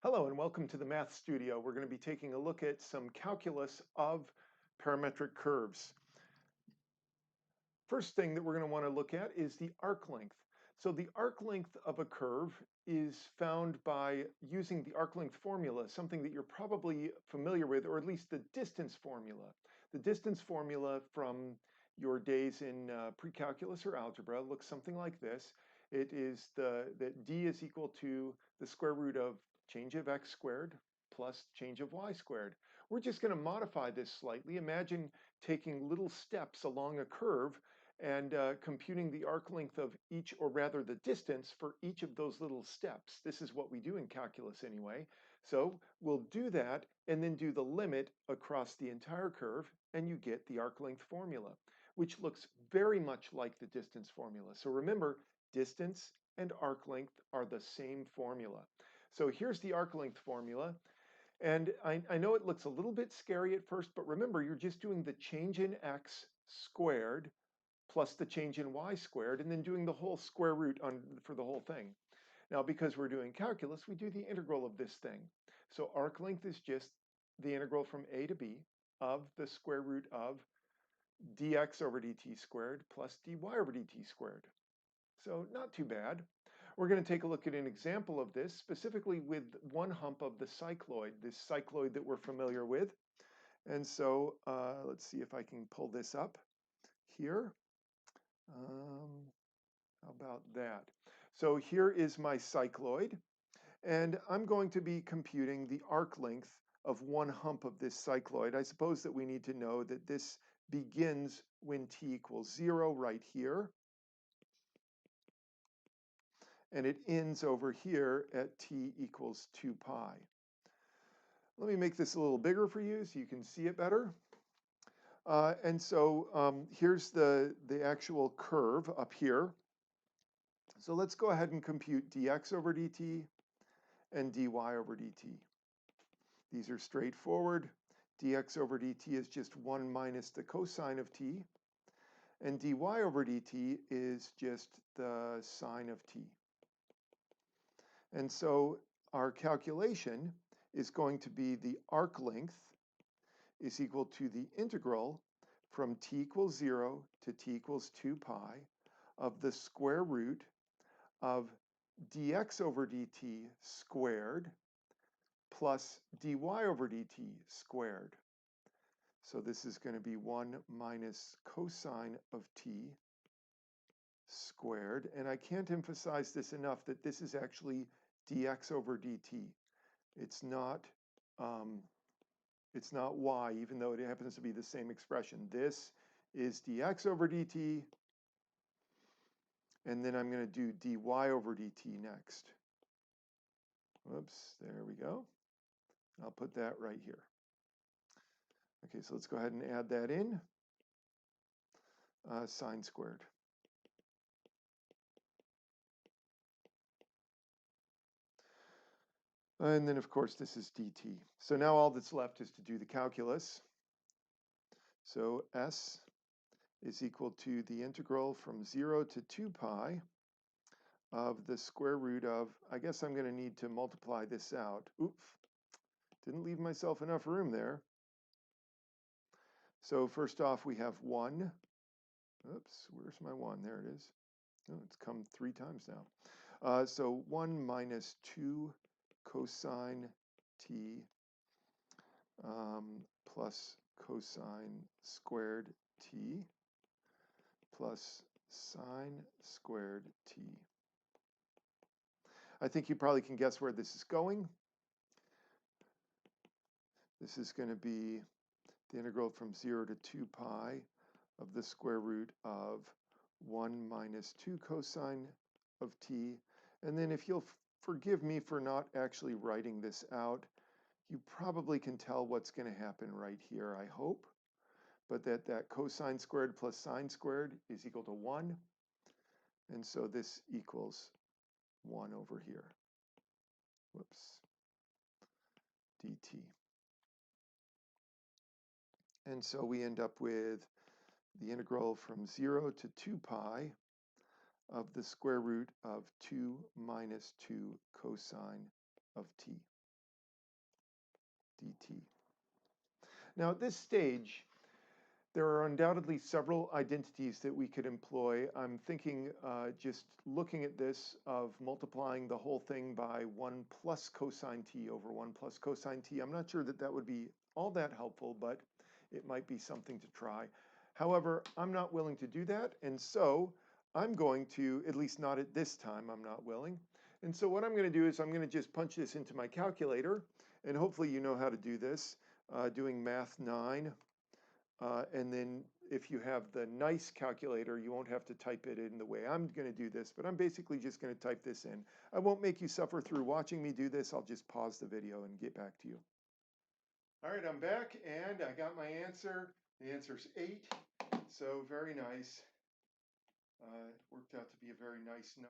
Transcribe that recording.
Hello and welcome to the Math Studio. We're going to be taking a look at some calculus of parametric curves. First thing that we're going to want to look at is the arc length. So the arc length of a curve is found by using the arc length formula, something that you're probably familiar with, or at least the distance formula. The distance formula from your days in pre-calculus or algebra looks something like this. It is that d is equal to the square root of change of x squared plus change of y squared. We're just going to modify this slightly. Imagine taking little steps along a curve and computing the arc length of each, or rather the distance for each of those little steps. This is what we do in calculus anyway. So we'll do that and then do the limit across the entire curve, and you get the arc length formula, which looks very much like the distance formula. So remember, distance and arc length are the same formula. So here's the arc length formula. And I know it looks a little bit scary at first, but remember, you're just doing the change in x squared plus the change in y squared, and then doing the whole square root for the whole thing. Now, because we're doing calculus, we do the integral of this thing. So arc length is just the integral from a to b of the square root of dx over dt squared plus dy over dt squared. So not too bad. We're going to take a look at an example of this, specifically with one hump of the cycloid, this cycloid that we're familiar with. And so let's see if I can pull this up here. How about that? So here is my cycloid, and I'm going to be computing the arc length of one hump of this cycloid. I suppose that we need to know that this begins when t equals 0 right here, and it ends over here at t equals 2 pi. Let me make this a little bigger for you so you can see it better. And so here's the actual curve up here. So let's go ahead and compute dx over dt and dy over dt. These are straightforward. Dx over dt is just 1 minus the cosine of t, and dy over dt is just the sine of t. And so our calculation is going to be the arc length is equal to the integral from t equals 0 to t equals 2 pi of the square root of dx over dt squared plus dy over dt squared. So this is going to be 1 minus cosine of t squared. And I can't emphasize this enough that this is actually dx over dt. It's not y, even though it happens to be the same expression. This is dx over dt, and then I'm going to do dy over dt next. Whoops, there we go. I'll put that right here. Okay, so let's go ahead and add that in. Sine squared. And then, of course, this is dt. So now all that's left is to do the calculus. So s is equal to the integral from 0 to 2 pi of the square root of, I guess I'm going to need to multiply this out. Oops, didn't leave myself enough room there. So first off, we have 1. Oops, where's my 1? There it is. Oh, it's come 3 times now. So 1 minus 2 cosine t plus cosine squared t plus sine squared t. I think you probably can guess where this is going. This is going to be the integral from 0 to 2 pi of the square root of 1 minus 2 cosine of t. And then if you'll forgive me for not actually writing this out, you probably can tell what's going to happen right here, I hope. But that cosine squared plus sine squared is equal to 1. And so this equals 1 over here. Whoops. Dt. And so we end up with the integral from 0 to 2 pi of the square root of 2 minus 2 cosine of t. dt. Now at this stage, there are undoubtedly several identities that we could employ. I'm thinking just looking at this of multiplying the whole thing by 1 plus cosine t over 1 plus cosine t. I'm not sure that that would be all that helpful, but it might be something to try. However, I'm not willing to do that, and so I'm going to, at least not at this time, I'm not willing. And so what I'm going to do is I'm going to just punch this into my calculator, and hopefully you know how to do this, doing Math 9. And then if you have the nice calculator, you won't have to type it in the way I'm going to do this, but I'm basically just going to type this in. I won't make you suffer through watching me do this. I'll just pause the video and get back to you. All right, I'm back and I got my answer. The answer's 8, so very nice. It worked out to be a very nice number.